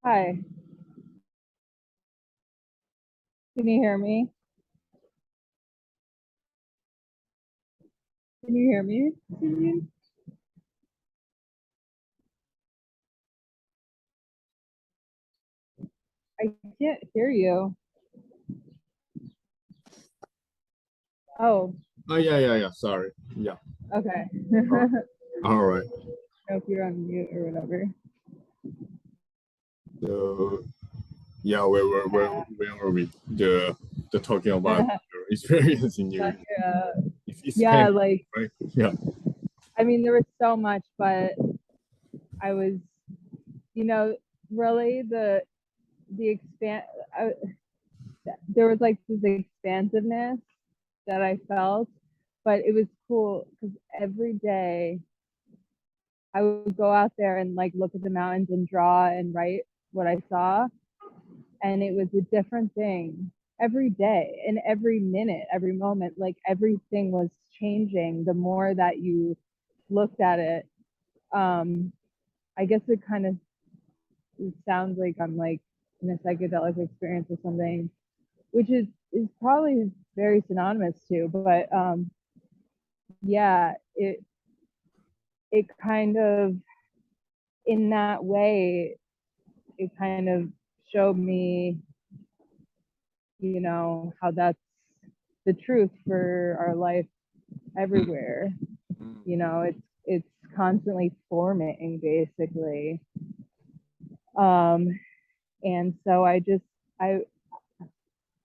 Hi, can you hear me? Can you hear me? Seungjin? I can't hear you. Oh, Oh, yeah. Sorry. Yeah. okay. Oh, all right. Hope you're on mute or whatever. So, yeah, where were we? The talking about your experience in your it's Yeah, Spanish, like, right? Yeah. I mean, there was so much, but I was, you know, really the expand. There was like this expansiveness that I felt, but it was cool because every day I would go out there and like look at the mountains and draw and write what I saw. And it was a different thing every day and every minute, every moment. Like everything was changing the more that you looked at it. I guess it sounds like I'm like in a psychedelic experience or something, which is probably very synonymous too. But yeah, it kind of in that way it kind of showed me, how that's the truth for our life everywhere. It's constantly forming basically. Um, and so I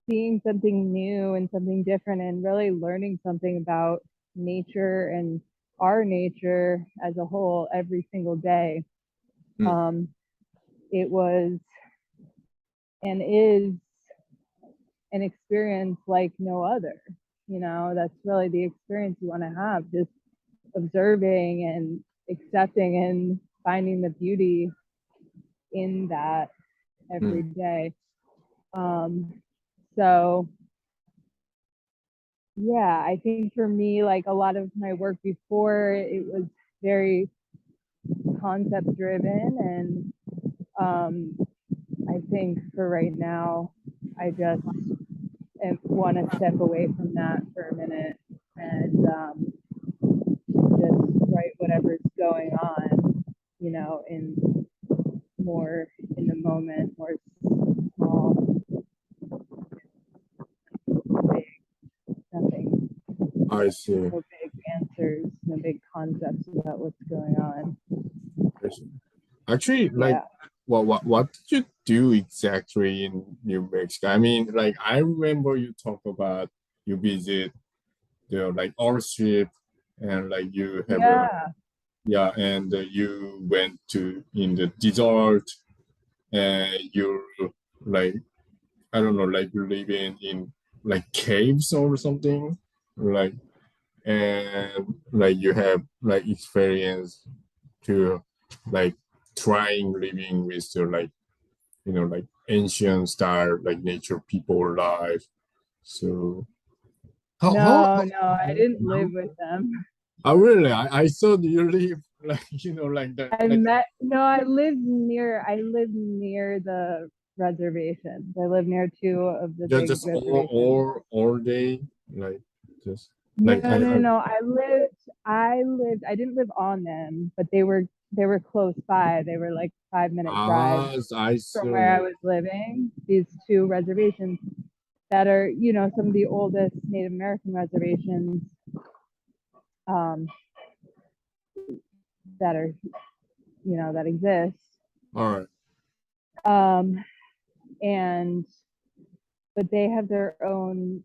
seeing something new and something different and really learning something about nature and our nature as a whole every single day. Mm. Um, it was and is an experience like no other. That's really the experience you want to have, just observing and accepting and finding the beauty in that every Mm. day. So yeah, I think for me, like a lot of my work before, it was very concept driven. And I think for right now, I just want to step away from that for a minute and just write whatever's going on, in more in the moment, more small, big, nothing, I see. no big answers, no big concepts about what's going on. I see. Actually, like, Yeah. what did you do exactly in New Mexico? I mean, like, I remember you talk about you visit the like airstrip and like you have a Yeah. yeah, and you went to in the desert and you're like I don't know, like living in like caves or something, like and like you have like experience to like trying living with the like like ancient style like nature people life. So No, no, I didn't how live with them. oh really I thought you live like like that like No, I live near the reservations. I live near two of the just big just reservations. all day like just No, like no, no, no. I didn't live on them, but they were close by. They were like 5 minute drive I from where I see. was living. These two reservations that are, some of the oldest Native American reservations, um, that are, that exist. All right. Um, and but they have their own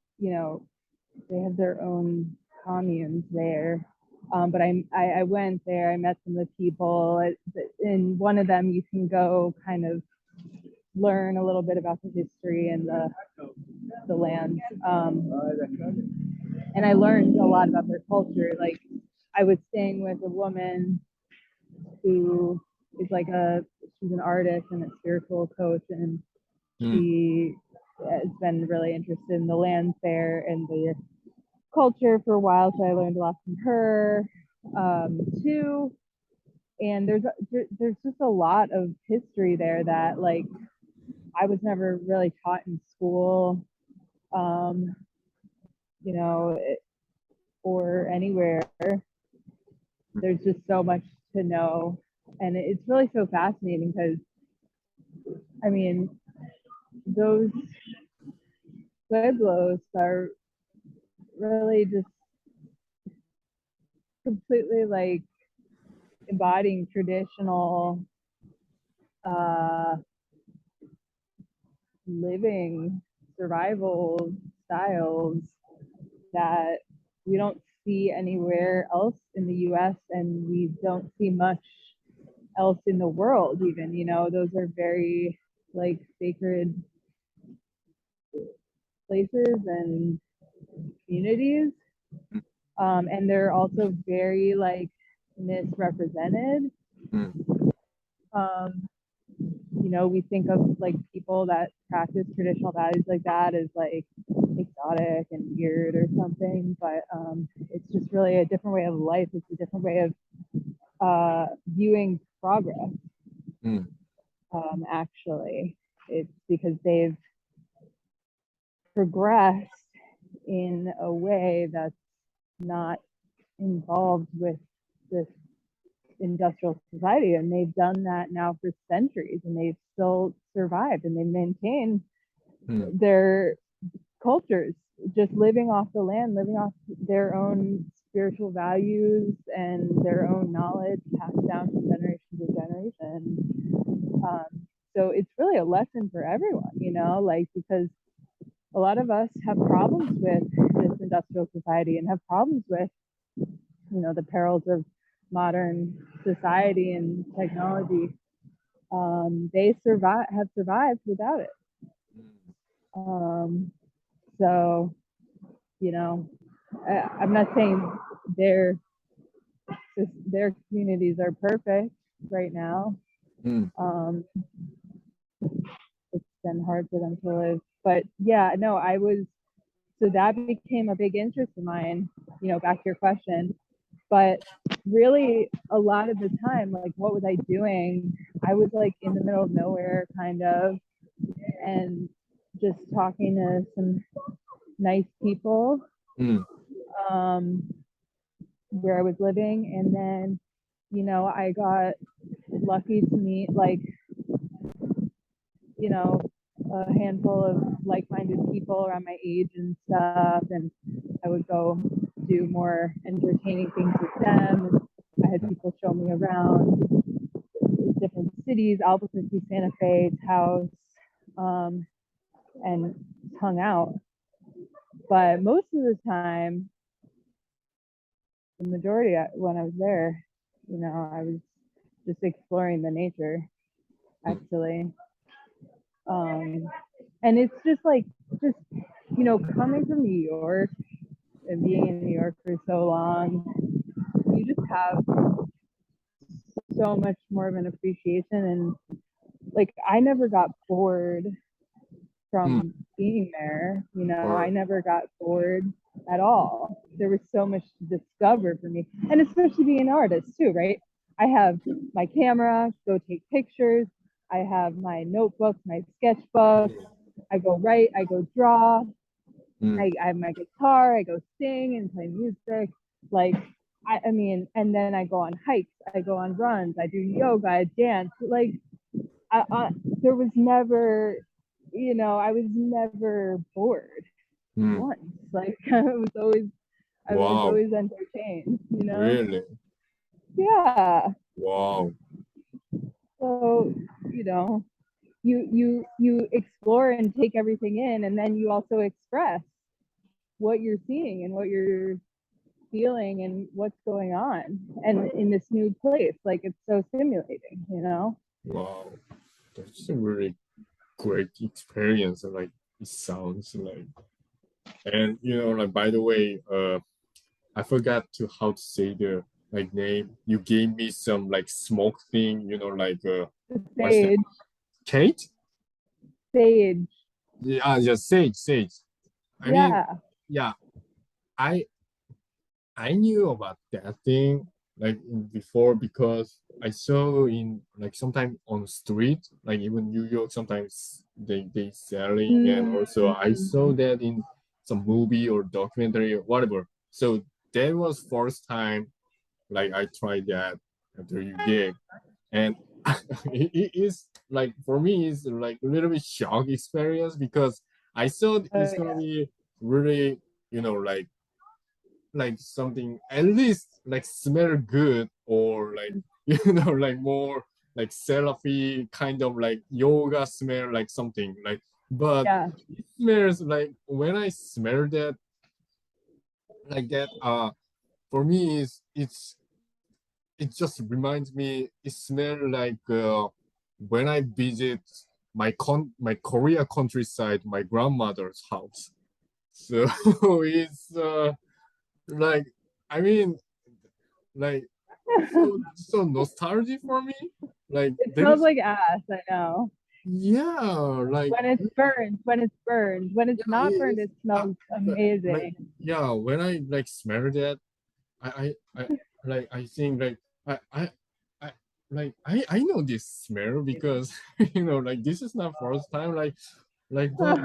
communes there. But I went there. I met some of the people. In one of them, you can go kind of learn a little bit about the history and the land. And I learned a lot about their culture. Like I was staying with a woman who is she's an artist and a spiritual coach, and Mm. she has been really interested in the land there and the culture for a while. So I learned a lot from her too. and there's just a lot of history there that like I was never really taught in school, you know, or anywhere. There's just so much to know, and it's really so fascinating because I mean those pueblos are really just completely like embodying traditional living survival styles that we don't see anywhere else in the US, and we don't see much else in the world even, you know. Those are very like sacred places and communities, and they're also very like misrepresented. You know, we think of like people that practice traditional values like that as like exotic and weird or something, but it's just really a different way of life. It's a different way of viewing progress. Actually, it's because they've progressed in a way that's not involved with this industrial society, and they've done that now for centuries, and they've still survived, and they maintain their cultures, just living off the land, living off their own spiritual values and their own knowledge passed down from generation to generation. So it's really a lesson for everyone, you know, like, because a lot of us have problems with this industrial society and have problems with, you know, the perils of modern society and technology. They have survived without it. So, you know, I'm not saying their communities are perfect right now. It's been hard for them to live, but yeah, no, so that became a big interest of mine, you know, back to your question. But really, a lot of the time, like, what was I doing? I was like in the middle of nowhere, kind of, and just talking to some nice people where I was living. And then, you know, I got lucky to meet, like, you know, a handful of like-minded people around my age and stuff, and I would go do more entertaining things with them. I had people show me around different cities, Albuquerque, Santa Fe, Taos, and hung out. But most of the time, the majority when I was there, you know, I was just exploring the nature, actually. And it's just like, just, you know, coming from New York and being in New York for so long, you just have so much more of an appreciation. And like, I never got bored from being there, you know. I never got bored at all. There was so much to discover for me, and especially being an artist too, right? I have my camera, go take pictures. I have my notebooks, my sketchbooks. I go write, I go draw. I have my guitar, I go sing and play music. Like, I mean, and then I go on hikes, I go on runs, I do yoga, I dance. Like, there was never, you know, I was never bored once. Like, I was always entertained, you know? Really? Yeah. Wow. So, you know, you explore and take everything in, and then you also express what you're seeing and what you're feeling and what's going on, and in this new place. Like, it's so stimulating, you know? Wow. That's a really great experience. Like, it sounds like. And, you know, like, by the way, I forgot how to say the like name. You gave me some like smoke thing, you know, like what's that? Sage. Kate? Sage. Yeah, just sage. I mean, Yeah. yeah, I knew about that thing, like before, because I saw in like sometimes on street, like even New York, sometimes they selling, and also I saw that in some movie or documentary or whatever. So that was first time like I tried that after you gig, and it is like for me it's like a little bit shock experience because I thought it's gonna be really like something at least like smell good or like like more like selfie kind of like yoga smell like something like, but Yeah. it smells like when I smell that like that for me is it just reminds me it smells like when I visit my Korea countryside, my grandmother's house. So it's like I mean like so nostalgic for me. Like It there smells is like ass, I know. yeah like When it's burned, when it's burned. When it's yeah not burned, it's it smells like amazing. yeah when I like smell that I like I think like I I know this smell because like this is not first time but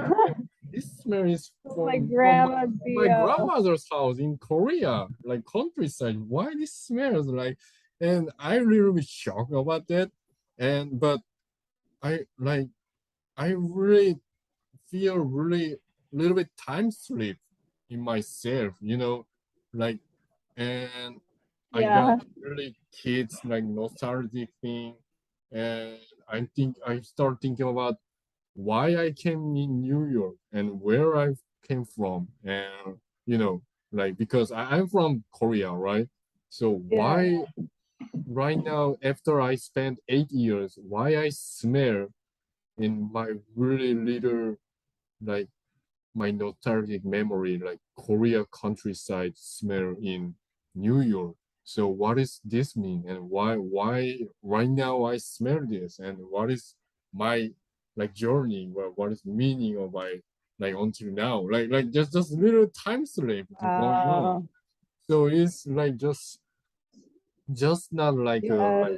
this smell is My from grandma's my BO. grandmother's house in Korea, like countryside. Why this smells like? And I really shocked about that. And but I like I really feel really little bit time sleep in myself, like and I got Yeah. really kids like nostalgic thing, and I start thinking about why I came in New York and where I came from, and like because I'm from Korea, right? So Yeah. why right now after I spent 8 years, why I smell in my really little like my nostalgic memory, like Korea countryside smell in New York. So what does this mean, and why right now I smell this, and what is my like journey? What is the meaning of my like until now? Like just little time slip going on. Oh, So it's like just not like yeah.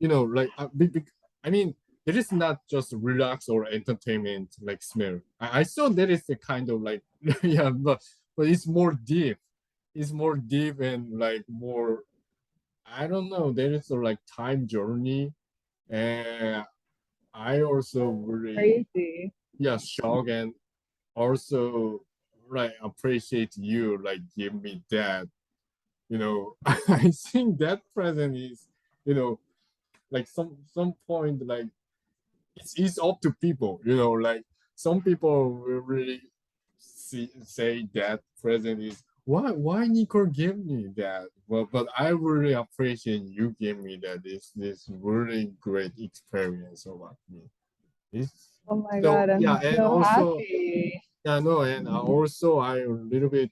like I mean it is not just relax or entertainment like smell. I saw that is a kind of like yeah, but it's more deep. It's more deep and like more I don't know. There is a like time journey, and I also really Crazy. yeah shocked and also like appreciate you like give me that. I think that present is like some point like it's up to people, like some people will really say that present is why Nicole gave me that. Well, but I really appreciate you give me that this really great experience about me. It's Oh my so God, yeah, I'm and so also happy. yeah, no, and also I a little bit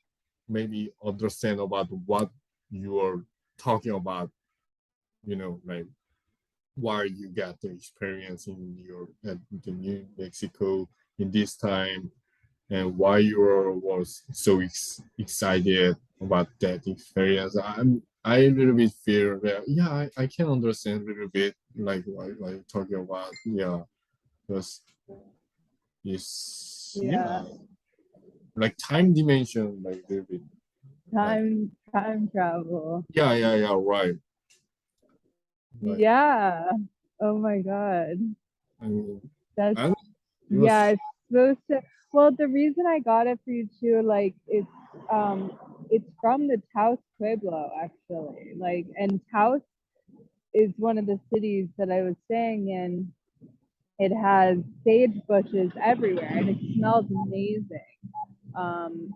maybe understand about what you are talking about, like why you got the experience in your at the New Mexico in this time, and why you was so excited about that experience. I a little bit fear that yeah I can understand a little bit like what you're talking about, yeah, because it's Yeah. yeah like time dimension like a little bit like Time travel. yeah right like Yeah. Oh my God. I mean That's I don't, it yeah, was it's supposed to well the reason I got it for you too, like it's from the Taos Pueblo actually. Like and Taos is one of the cities that I was staying in. It has sage bushes everywhere and it smells amazing.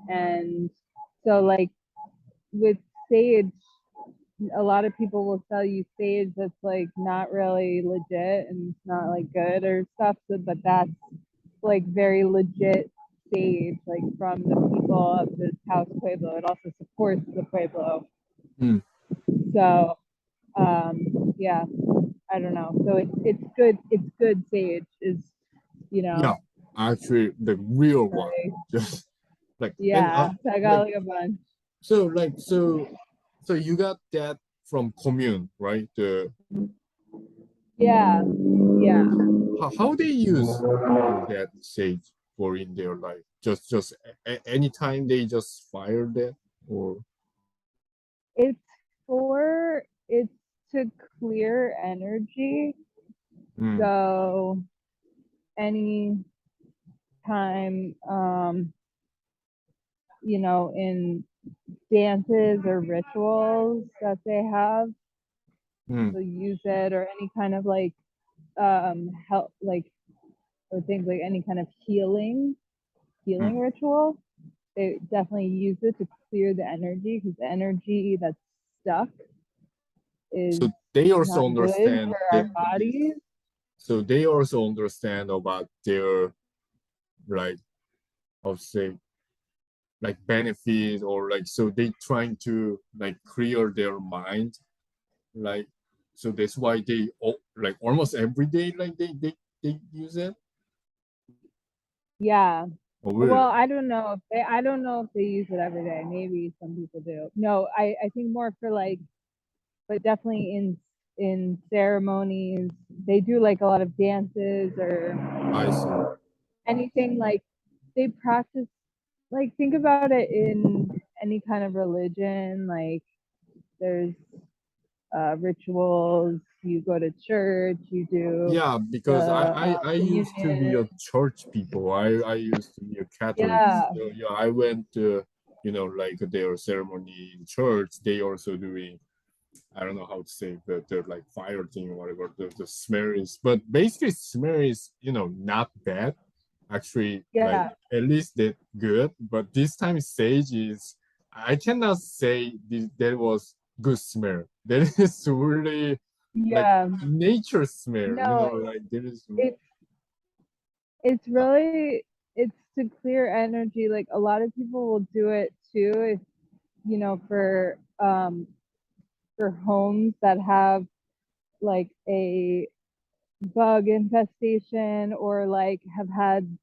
And so like with sage, a lot of people will tell you sage that's like not really legit and it's not like good or stuff. So, but that's like very legit sage, like from the people of the Taos Pueblo. It also supports the Pueblo. mm, So yeah, I don't know. So it's good. It's good sage is yeah actually the real one right. just like and Yeah. So I got like like a bunch. so like so you got that from commune, right? Yeah, yeah. How they use that sage for in their life? Just anytime they just fire that, or It's it's to clear energy. So any time, in dances or rituals that they have, they'll use it, or any kind of like help, like, or things like any kind of healing ritual. They definitely use it to clear the energy, because the energy that's stuck is so they also not good understand for that our bodies. so they also understand about their, like, I'll say, like benefit, or like, so they trying to like clear their mind, like, so that's why they like almost every day, like they use it. Yeah. Oh, Well, really? I don't know if they use it every day. Maybe some people do. No, I think more for like, but definitely in ceremonies, they do like a lot of dances or I see. anything, like they practice, like, think about it in any kind of religion, like there's rituals, you go to church, you do Yeah, because the I used to be communion. a church people. I used to be a Catholic. Yeah, So yeah, I went to, like their ceremony in church. They also doing, I don't know how to say, the like fire thing or whatever, the smear is, but basically smear is, not bad. Actually, like yeah, at least that good. But this time sage is, I cannot say that was good smear. That is really like yeah. nature smear, No, like there is. it's it's really, it's to clear energy. Like a lot of people will do it too, if for homes that have like a bug infestation, or like have had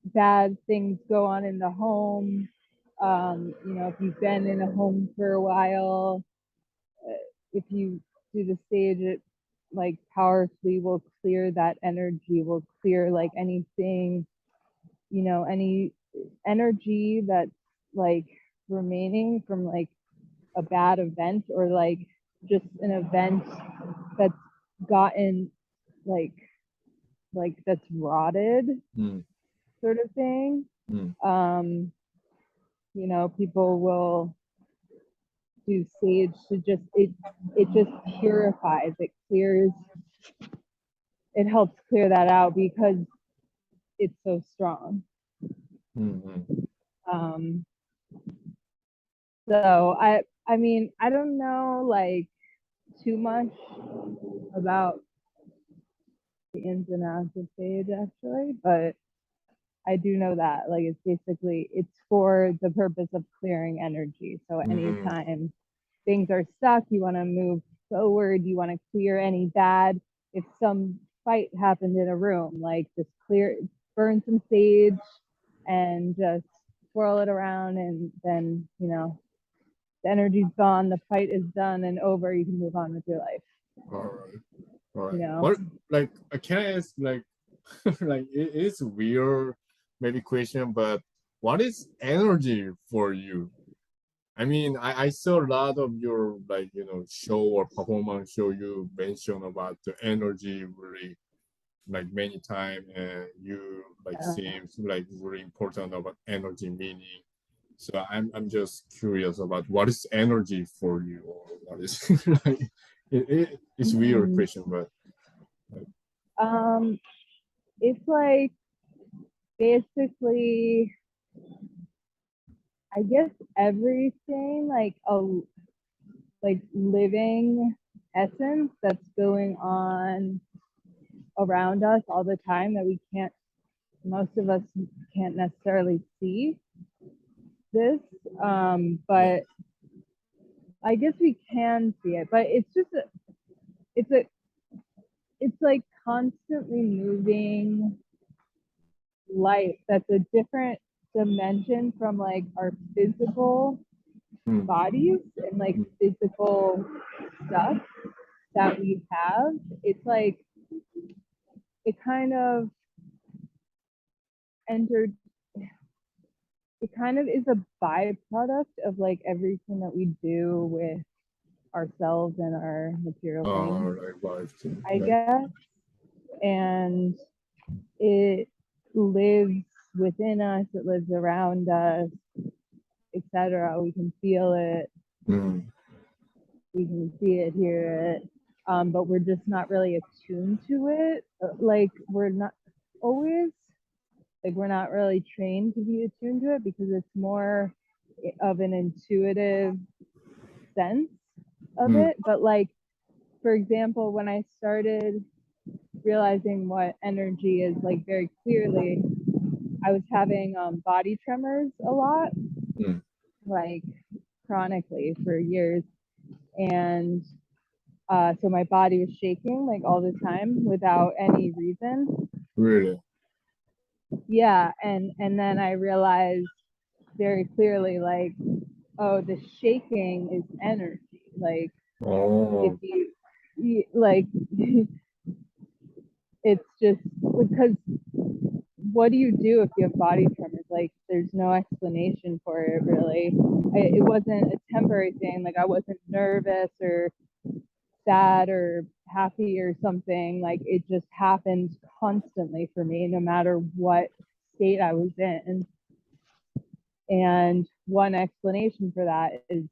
bad things go on in the home. If you've been in a home for a while, if you do the stage, it like powerfully will clear that energy, will clear like anything, any energy that's like remaining from like a bad event, or like just an event that's gotten like that's rotted, Mm, sort of thing. mm, um People will do sage to just, it just purifies, it clears, it helps clear that out because it's so strong. mm, mm. um so I mean, I don't know like too much about the ins and outs of sage actually, but I do know that like it's for the purpose of clearing energy. So Mm, anytime things are stuck, you want to move forward, you want to clear any bad. If some fight happened in a room, like just burn some sage and just swirl it around, and then the energy's gone, the fight is done and over, you can move on with your life. all right, all You right. know. What, like, I can't ask, like, like it's weird, maybe question, but what is energy for you? I mean, I saw a lot of your, like, show or performance show, you mention about the energy really, like, many times, and you like seems like really important about energy meaning. So I'm just curious about what is energy for you, or what is like, it's weird question, but um it's like basically, I guess everything, like a like living essence that's going on around us all the time, that we can't, most of us can't necessarily see this. yeah. But I guess we can see it, but it's a it's like constantly moving life that's a different dimension from like our physical bodies and like physical stuff that we have, it's like it kind of entered, it kind of is a byproduct of like everything that we do with ourselves and our material things, I guess. And it lives within us, it lives around us, etc. We can feel it, we can see it, hear it, but we're just not really attuned to it. Like we're not always, like we're not really trained to be attuned to it because it's more of an intuitive sense of it. But like, for example, when I started realizing what energy is like very clearly, I was having body tremors a lot, like chronically for years. And so my body was shaking like all the time without any reason. Really? Yeah. And then I realized very clearly, like, oh, the shaking is energy. Like, if you like, it's just because what do you do if you have body tremors? Like, there's no explanation for it, really. It wasn't a temporary thing. Like, I wasn't nervous or sad or happy or something. Like, it just happened constantly for me, no matter what state I was in. And one explanation for that is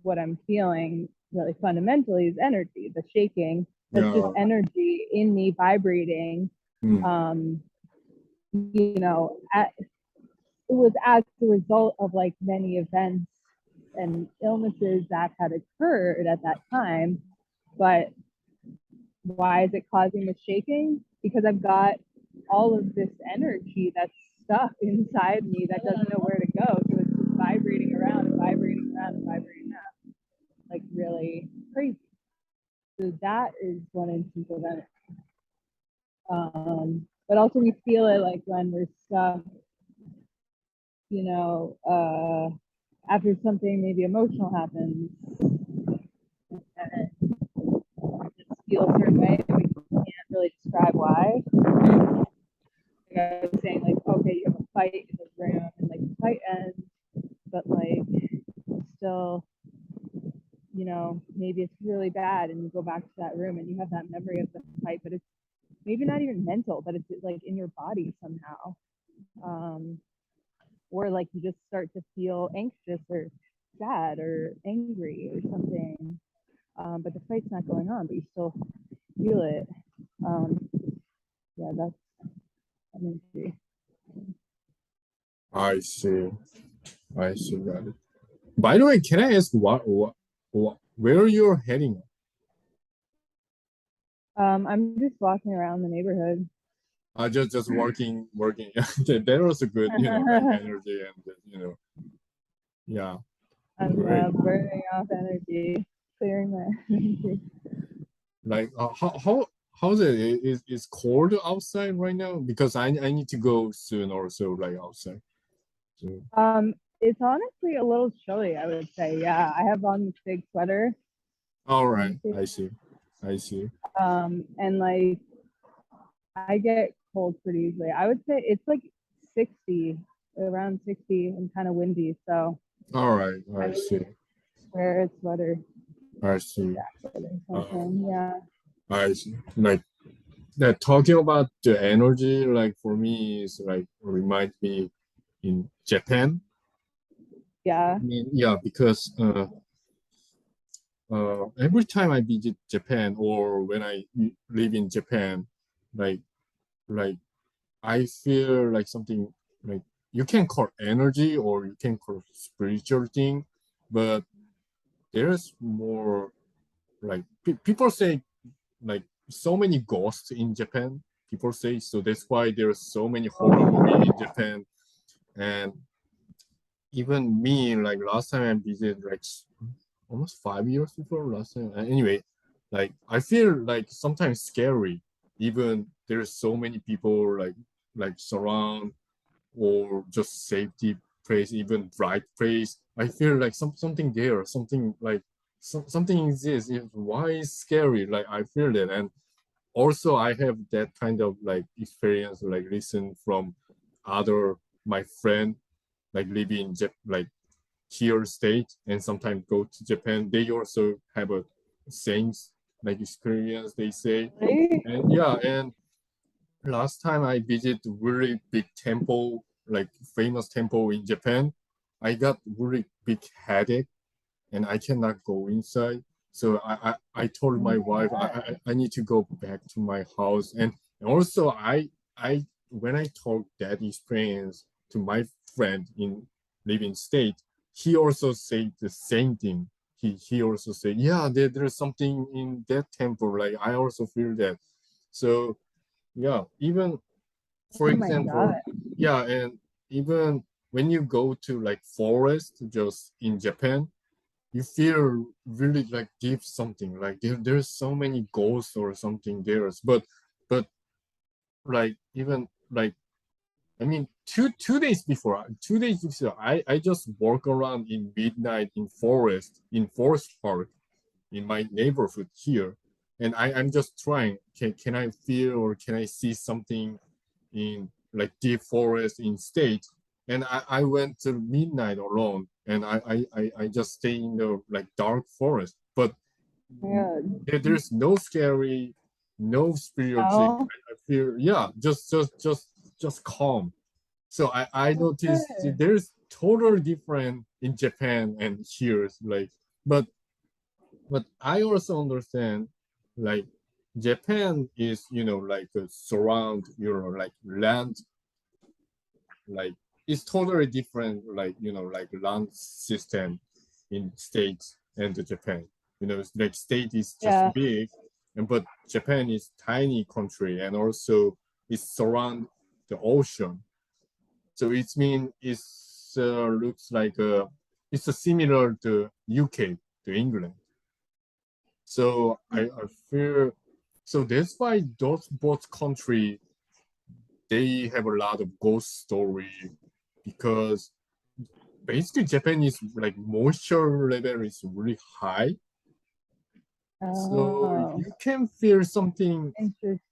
what I'm feeling really fundamentally is energy, the shaking. That's just energy in me vibrating. You know, it was as a result of like many events and illnesses that had occurred at that time. But why is it causing the shaking? Because I've got all of this energy that's stuck inside me that doesn't know where to go. So it's just vibrating around and vibrating around and vibrating around. Like really crazy. So that is one instance of energy. But also we feel it like when we're stuck, you know, after something maybe emotional happens, and just feel a certain way, and we can't really describe why. Like I was saying, like, okay, you have a fight in the room, and like the fight ends, but like still, you know, maybe it's really bad, and you go back to that room, and you have that memory of the fight, but it's maybe not even mental, but it's like in your body somehow. Or like you just start to feel anxious or sad or angry or something, but the fight's not going on, but you still feel it. Yeah, that's energy. I see. I see. Got it. By the way, can I ask where you're heading? I'm just walking around the neighborhood. Just working. That was a good, you know, like energy and you know, yeah. I'm burning off energy, clearing my energy. Like how's it? Is cold outside right now? Because I need to go soon or so, like outside. So. It's honestly a little chilly, I would say. Yeah, I have on this big sweater. All right, I see. And like I get cold pretty easily. I would say it's like 60, around 60, and kind of windy. So. All right, I see. Wear a sweater. I see. Yeah. I see. Like that talking about the energy, like for me is like reminds me in Japan. Yeah. I mean, yeah, because every time I visit Japan or when I live in Japan, like I feel like something like you can call energy or you can call spiritual thing, but there's more like people say like so many ghosts in Japan. People say so that's why there's so many horror movies in Japan. And even me, like last time I visited, like almost 5 years before last time. Anyway, like I feel like sometimes scary. Even there's so many people like surround or just safety place, even bright place, I feel like something there, something like something exists. Why is scary? Like I feel it, and also I have that kind of like experience, like listen from other my friend, like living in like here state and sometimes go to Japan. They also have a same like experience. They say, Really? and yeah, and last time I visited really big temple, like famous temple in Japan, I got really big headache and I cannot go inside. So I told my wife I need to go back to my house. And also I when I told that experience to my friend in living state, he also said the same thing. He also said, yeah, there's something in that temple. Like I also feel that. So yeah, even for Oh my example, God. yeah, and even when you go to like forest just in Japan, you feel really like deep something like there's so many ghosts or something there, but like even like I mean 2 days before, 2 days before, I just walk around in midnight in forest park in my neighborhood here, and I'm just trying, can I feel or can I see something in like deep forest in state, and I went to midnight alone, and I just stay in the like dark forest, but Yeah. there's no scary, no spiritual thing. Oh, I feel, yeah, just calm. So I noticed good. there's totally different in Japan and here, like, but I also understand, like, Japan is, like surround, like land, like it's totally different, like, like land system in states and the Japan. It's like state is just Yeah. big, and but Japan is tiny country, and also it surround the ocean. So it's mean it's looks like it's a similar to UK, to England. So I feel, so that's why those both country, they have a lot of ghost story, because basically Japan is like moisture level is really high. So Oh, you can feel something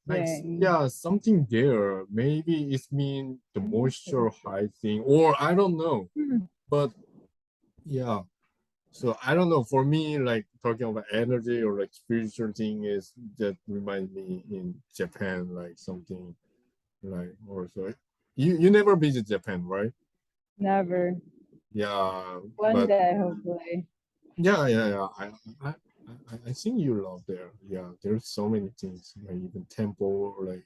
like, interesting. yeah, something there. Maybe it's mean the moisture Interesting. high thing, or I don't know. Hmm. But yeah, so I don't know. For me, like talking about energy or like spiritual thing is that remind me in Japan, like something like also. You never visit Japan, right? Never. Yeah, One but day, hopefully. yeah. I think you love there. Yeah, there's so many things, like even temple, like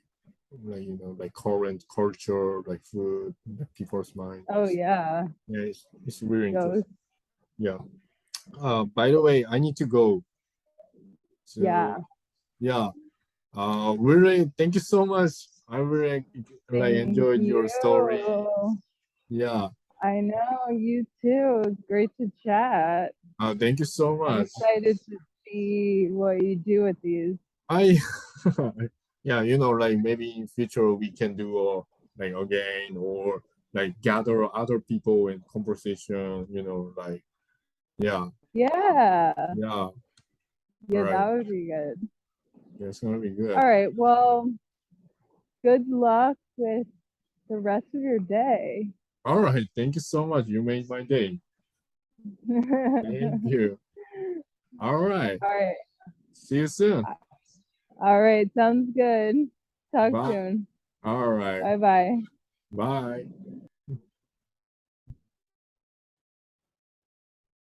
like current culture, like food, like people's mind. Oh yeah. Yeah, it's really Ghost. interesting. Yeah. By the way, I need to go. So Yeah. yeah. Really, thank you so much. I really like Thank enjoyed you. your story. Yeah. I know you too. It's great to chat. Thank you so I'm much. excited to see what you do with these. I yeah, like maybe in future we can do like again, or like gather other people in conversation, like yeah, Yeah. yeah, Yeah, right. that would be good. Yeah, it's gonna be good. All right. Well, good luck with the rest of your day. All right, thank you so much. You made my day. Thank you. All right. All right. See you soon. All right. Sounds good. Talk Bye. soon. All right. Bye bye. Bye.